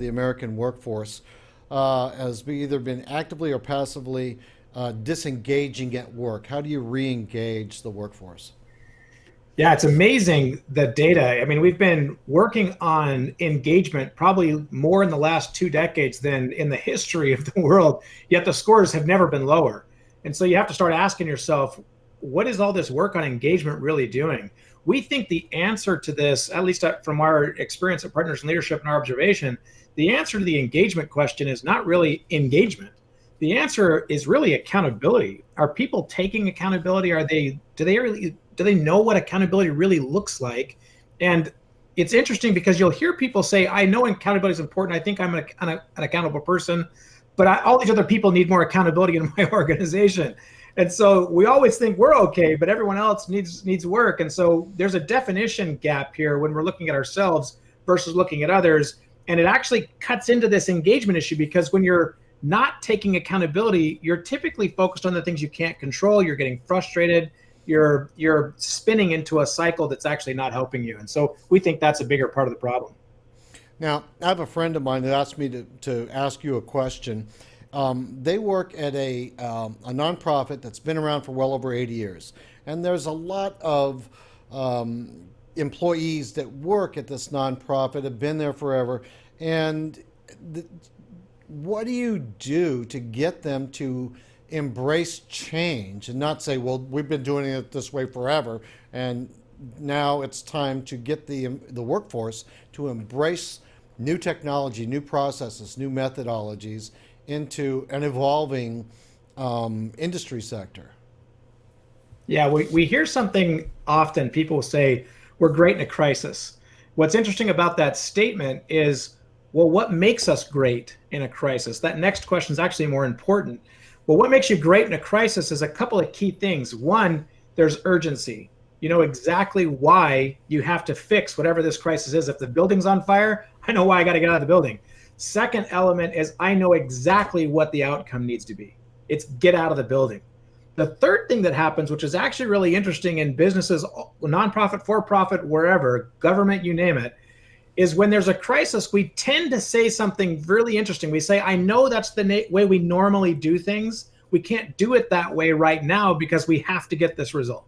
the American workforce has either been actively or passively disengaging at work. How do you re-engage the workforce? Yeah, it's amazing the data. I mean, we've been working on engagement probably more in the last 2 decades than in the history of the world, yet the scores have never been lower. And so you have to start asking yourself, what is all this work on engagement really doing? We think the answer to this, at least from our experience at Partners in Leadership and our observation, the answer to the engagement question is not really engagement. The answer is really accountability. Are people taking accountability? Do they know what accountability really looks like? And it's interesting because you'll hear people say, I know accountability is important. I think I'm an accountable person, but all these other people need more accountability in my organization. And so we always think we're okay, but everyone else needs work. And so there's a definition gap here when we're looking at ourselves versus looking at others. And it actually cuts into this engagement issue because when you're not taking accountability, you're typically focused on the things you can't control. You're getting frustrated. You're spinning into a cycle that's actually not helping you. And so we think that's a bigger part of the problem. Now, I have a friend of mine that asked me to ask you a question. They work at a nonprofit that's been around for well over 80 years. And there's a lot of employees that work at this nonprofit, have been there forever. And what do you do to get them to embrace change and not say, well, we've been doing it this way forever, and now it's time to get the workforce to embrace new technology, new processes, new methodologies into an evolving industry sector? Yeah, we hear something often. People say, we're great in a crisis. What's interesting about that statement is, well, what makes us great in a crisis? That next question is actually more important. Well, what makes you great in a crisis is a couple of key things. One, there's urgency. You know exactly why you have to fix whatever this crisis is. If the building's on fire, I know why I got to get out of the building. Second element is I know exactly what the outcome needs to be. It's get out of the building. The third thing that happens, which is actually really interesting in businesses, nonprofit, for-profit, wherever, government, you name it, is when there's a crisis, we tend to say something really interesting. We say, I know that's the way we normally do things. We can't do it that way right now because we have to get this result.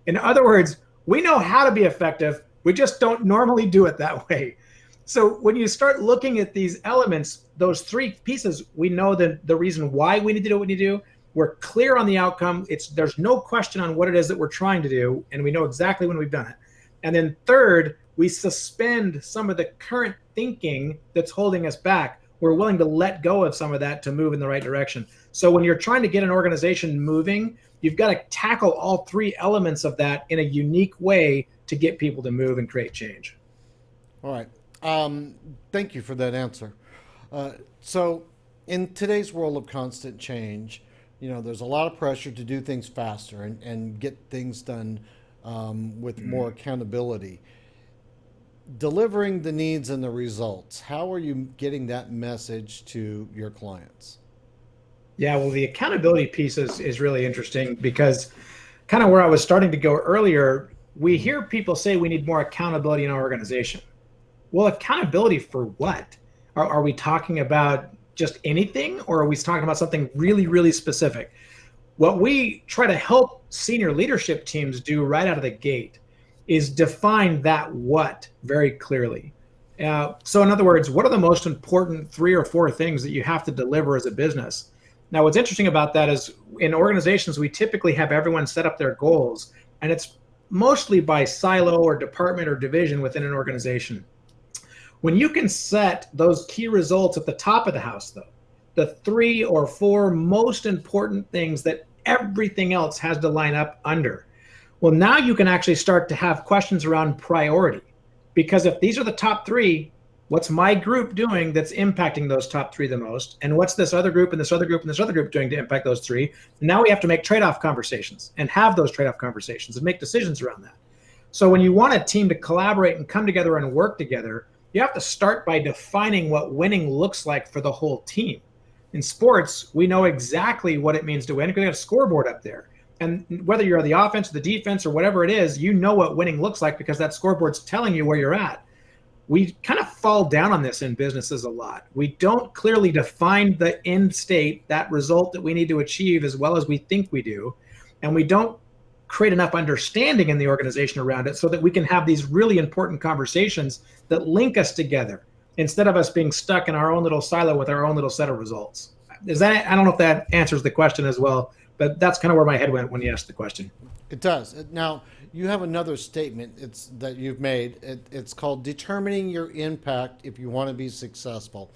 In other words, we know how to be effective. We just don't normally do it that way. So when you start looking at these elements, those three pieces, we know the reason why we need to do what we need to do. We're clear on the outcome. There's no question on what it is that we're trying to do, and we know exactly when we've done it. And then third, we suspend some of the current thinking that's holding us back. We're willing to let go of some of that to move in the right direction. So when you're trying to get an organization moving, you've got to tackle all three elements of that in a unique way to get people to move and create change. All right. Thank you for that answer. So in today's world of constant change, there's a lot of pressure to do things faster and get things done with more accountability. Delivering the needs and the results, how are you getting that message to your clients? Yeah, well, the accountability piece is really interesting because kind of where I was starting to go earlier, we hear people say we need more accountability in our organization. Well, accountability for what? Are we talking about just anything, or are we talking about something really, really specific? What we try to help senior leadership teams do right out of the gate is define that what very clearly. So in other words, what are the most important 3 or 4 things that you have to deliver as a business? Now, what's interesting about that is in organizations, we typically have everyone set up their goals, and it's mostly by silo or department or division within an organization. When you can set those key results at the top of the house, though, the 3 or 4 most important things that everything else has to line up under, well, now you can actually start to have questions around priority. Because if these are the top 3, what's my group doing that's impacting those top 3 the most? And what's this other group and this other group and this other group doing to impact those 3? And now we have to make trade-off conversations and have those trade-off conversations and make decisions around that. So when you want a team to collaborate and come together and work together, you have to start by defining what winning looks like for the whole team. In sports, we know exactly what it means to win because we have a scoreboard up there. And whether you're the offense or the defense or whatever it is, you know what winning looks like because that scoreboard's telling you where you're at. We kind of fall down on this in businesses a lot. We don't clearly define the end state, that result that we need to achieve, as well as we think we do. And we don't create enough understanding in the organization around it so that we can have these really important conversations that link us together instead of us being stuck in our own little silo with our own little set of results. I don't know if that answers the question as well, but that's kind of where my head went when you asked the question. It does. Now, you have another statement that you've made. It's called determining your impact if you want to be successful.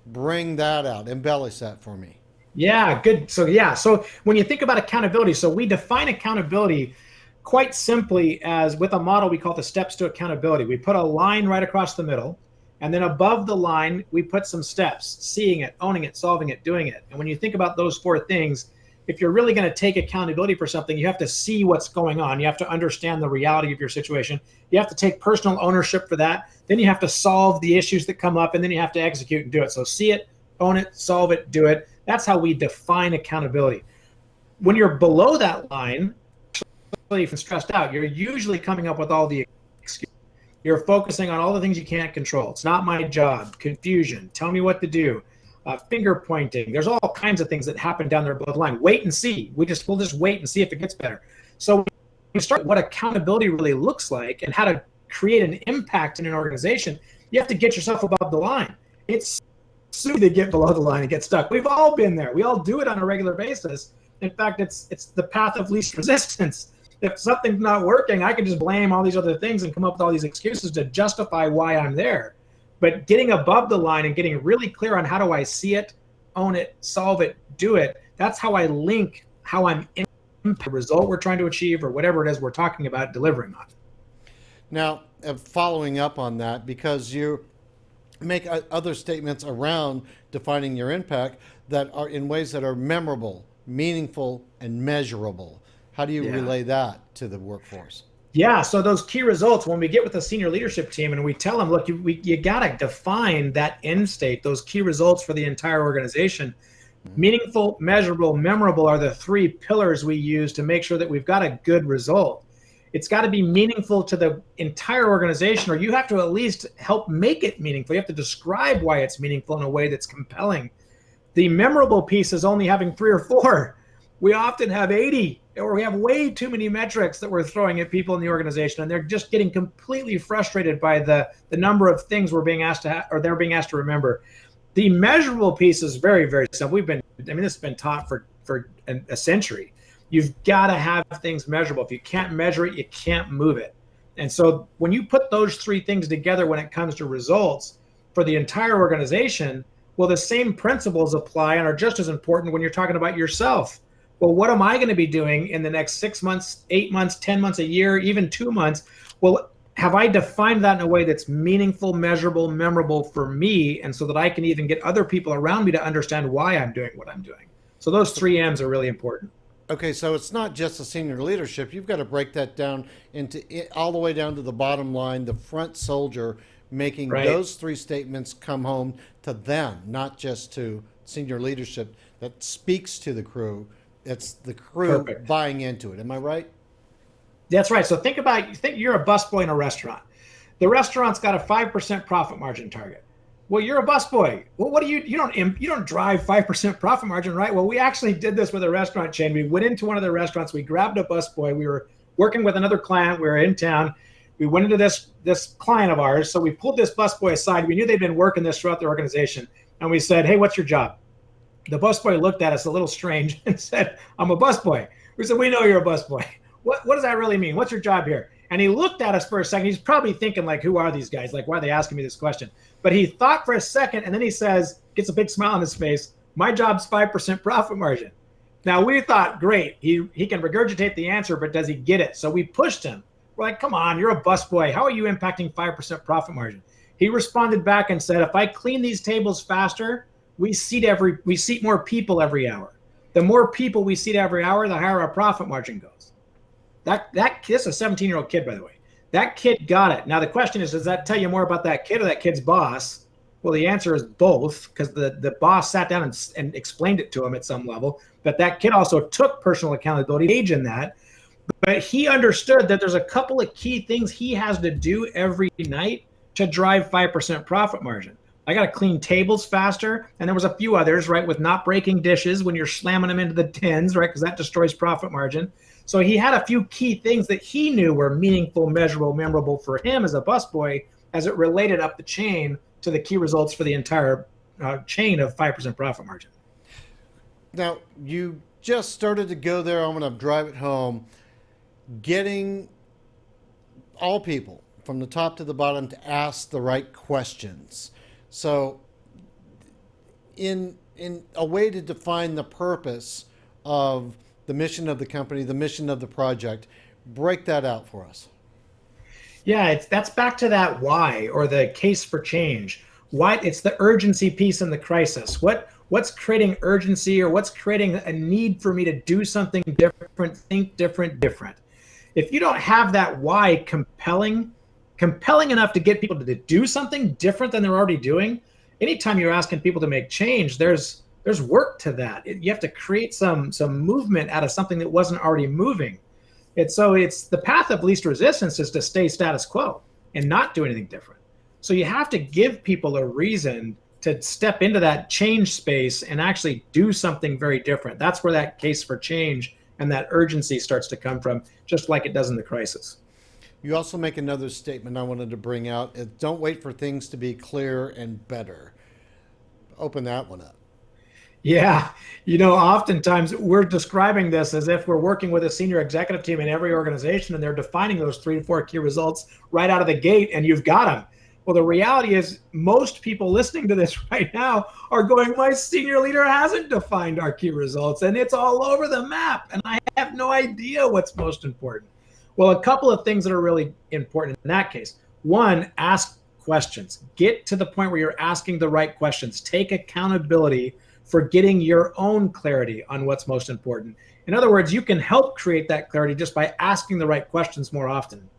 Bring that out. Embellish that for me. Yeah, good. So when you think about accountability, so we define accountability quite simply as with a model we call the steps to accountability. We put a line right across the middle, and then above the line, we put some steps: seeing it, owning it, solving it, doing it. And when you think about those four things, if you're really going to take accountability for something, you have to see what's going on. You have to understand the reality of your situation. You have to take personal ownership for that. Then you have to solve the issues that come up, and then you have to execute and do it. So see it, own it, solve it, do it. That's how we define accountability. When you're below that line, if you're stressed out, you're usually coming up with all the excuses. You're focusing on all the things you can't control. It's not my job, confusion, tell me what to do. Finger pointing. There's all kinds of things that happen down there below the line. Wait and see. We'll just wait and see if it gets better. So we start what accountability really looks like and how to create an impact in an organization. You have to get yourself above the line. It's so easy to get below the line and get stuck. We've all been there. We all do it on a regular basis. In fact, it's the path of least resistance. If something's not working, I can just blame all these other things and come up with all these excuses to justify why I'm there. But getting above the line and getting really clear on how do I see it, own it, solve it, do it, that's how I link how I'm in the result we're trying to achieve or whatever it is we're talking about delivering on. Now, following up on that, because you make other statements around defining your impact that are in ways that are memorable, meaningful, and measurable. How do you relay that to the workforce? Yeah, so those key results, when we get with the senior leadership team and we tell them, look, you got to define that end state, those key results for the entire organization. Meaningful, measurable, memorable are the three pillars we use to make sure that we've got a good result. It's got to be meaningful to the entire organization, or you have to at least help make it meaningful. You have to describe why it's meaningful in a way that's compelling. The memorable piece is only having 3 or 4. We often have 80, or we have way too many metrics that we're throwing at people in the organization, and they're just getting completely frustrated by the number of things we're being asked to or they're being asked to remember. The measurable piece is very, very simple. This has been taught for a century. You've got to have things measurable. If you can't measure it, you can't move it. And so when you put those 3 things together when it comes to results for the entire organization, well, the same principles apply and are just as important when you're talking about yourself. Well, what am I going to be doing in the next 6 months, 8 months, 10 months, a year, even 2 months? Well, have I defined that in a way that's meaningful, measurable, memorable for me, and so that I can even get other people around me to understand why I'm doing what I'm doing? So those 3 M's are really important. Okay, so it's not just the senior leadership. You've got to break that down into all the way down to the bottom line, the front soldier, making those 3 statements come home to them, not just to senior leadership that speaks to the crew. It's the crew buying into it. Am I right? That's right. So think you're a busboy in a restaurant. The restaurant's got a 5% profit margin target. Well, you're a busboy. Well, what do you don't drive 5% profit margin, right? Well, we actually did this with a restaurant chain. We went into one of the restaurants, we grabbed a busboy. We were working with another client. We were in town. We went into this client of ours. So we pulled this busboy aside. We knew they'd been working this throughout the organization. And we said, hey, what's your job? The busboy looked at us a little strange and said, I'm a busboy. We said, we know you're a busboy. What does that really mean? What's your job here? And he looked at us for a second. He's probably thinking, like, who are these guys? Like, why are they asking me this question? But he thought for a second, and then he says, gets a big smile on his face, my job's 5% profit margin. Now, we thought, great, he can regurgitate the answer, but does he get it? So we pushed him. We're like, come on, you're a busboy. How are you impacting 5% profit margin? He responded back and said, if I clean these tables faster, we seat more people every hour. The more people we seat every hour, the higher our profit margin goes. This is a 17-year-old kid, by the way. That kid got it. Now the question is, does that tell you more about that kid or that kid's boss? Well, the answer is both, because the boss sat down and explained it to him at some level. But that kid also took personal accountability, age in that. But he understood that there's a couple of key things he has to do every night to drive 5% profit margin. I got to clean tables faster. And there was a few others, right, with not breaking dishes when you're slamming them into the tins, right, because that destroys profit margin. So he had a few key things that he knew were meaningful, measurable, memorable for him as a busboy as it related up the chain to the key results for the entire chain of 5% profit margin. Now, you just started to go there. I'm going to drive it home. Getting all people from the top to the bottom to ask the right questions. So in a way to define the purpose of the mission of the company, the mission of the project, break that out for us. Yeah, that's back to that why, or the case for change. Why? It's the urgency piece in the crisis. What's creating urgency, or what's creating a need for me to do something different, think different. If you don't have that why compelling enough to get people to do something different than they're already doing, anytime you're asking people to make change, there's work to that. You have to create some movement out of something that wasn't already moving. It's the path of least resistance is to stay status quo and not do anything different. So you have to give people a reason to step into that change space and actually do something very different. That's where that case for change and that urgency starts to come from, just like it does in the crisis. You also make another statement I wanted to bring out. Don't wait for things to be clear and better. Open that one up. Yeah. Oftentimes we're describing this as if we're working with a senior executive team in every organization, and they're defining those 3 to 4 key results right out of the gate, and you've got them. Well, the reality is most people listening to this right now are going, my senior leader hasn't defined our key results, and it's all over the map, and I have no idea what's most important. Well, a couple of things that are really important in that case. One, ask questions. Get to the point where you're asking the right questions. Take accountability for getting your own clarity on what's most important. In other words, you can help create that clarity just by asking the right questions more often.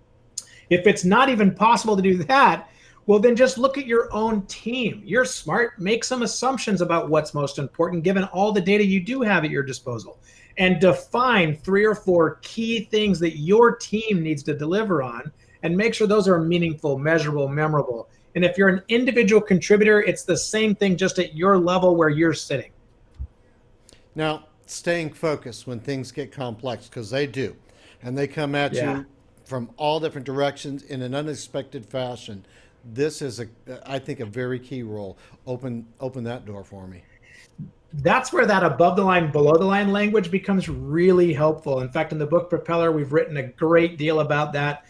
If it's not even possible to do that, well, then just look at your own team. You're smart. Make some assumptions about what's most important, given all the data you do have at your disposal, and define 3 or 4 key things that your team needs to deliver on, and make sure those are meaningful, measurable, memorable. And if you're an individual contributor, it's the same thing, just at your level where you're sitting. Now, staying focused when things get complex, because they do, and they come at you from all different directions in an unexpected fashion. This is, I think, a very key role. Open that door for me. That's where that above the line, below the line language becomes really helpful. In fact, in the book Propeller, we've written a great deal about that.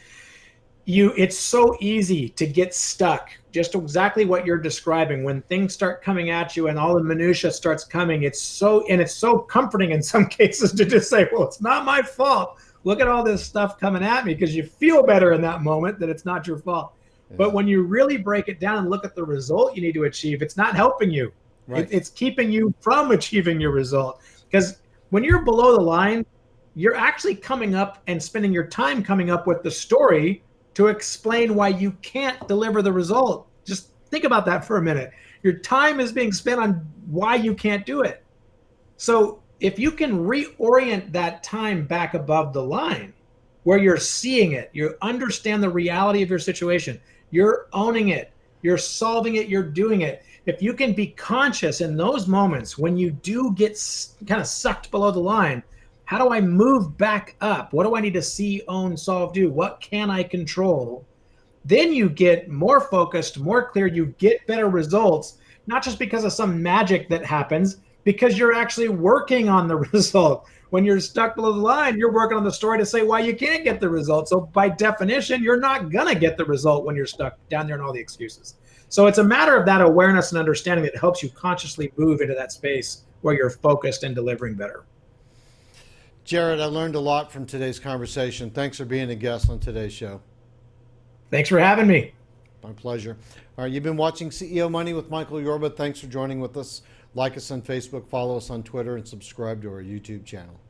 It's so easy to get stuck, just exactly what you're describing. When things start coming at you and all the minutia starts coming, it's so comforting in some cases to just say, well, it's not my fault. Look at all this stuff coming at me, because you feel better in that moment that it's not your fault. Yeah. But when you really break it down and look at the result you need to achieve, it's not helping you. Right. It's keeping you from achieving your result. Because when you're below the line, you're actually coming up and spending your time coming up with the story to explain why you can't deliver the result. Just think about that for a minute. Your time is being spent on why you can't do it. So if you can reorient that time back above the line, where you're seeing it, you understand the reality of your situation, you're owning it, you're solving it, you're doing it. If you can be conscious in those moments when you do get kind of sucked below the line, how do I move back up? What do I need to see, own, solve, do? What can I control? Then you get more focused, more clear, you get better results, not just because of some magic that happens, because you're actually working on the result. When you're stuck below the line, you're working on the story to say why you can't get the result. So by definition, you're not going to get the result when you're stuck down there in all the excuses. So it's a matter of that awareness and understanding that helps you consciously move into that space where you're focused and delivering better. Jared, I learned a lot from today's conversation. Thanks for being a guest on today's show. Thanks for having me. My pleasure. All right, you've been watching CEO Money with Michael Yorba. Thanks for joining with us. Like us on Facebook, follow us on Twitter, and subscribe to our YouTube channel.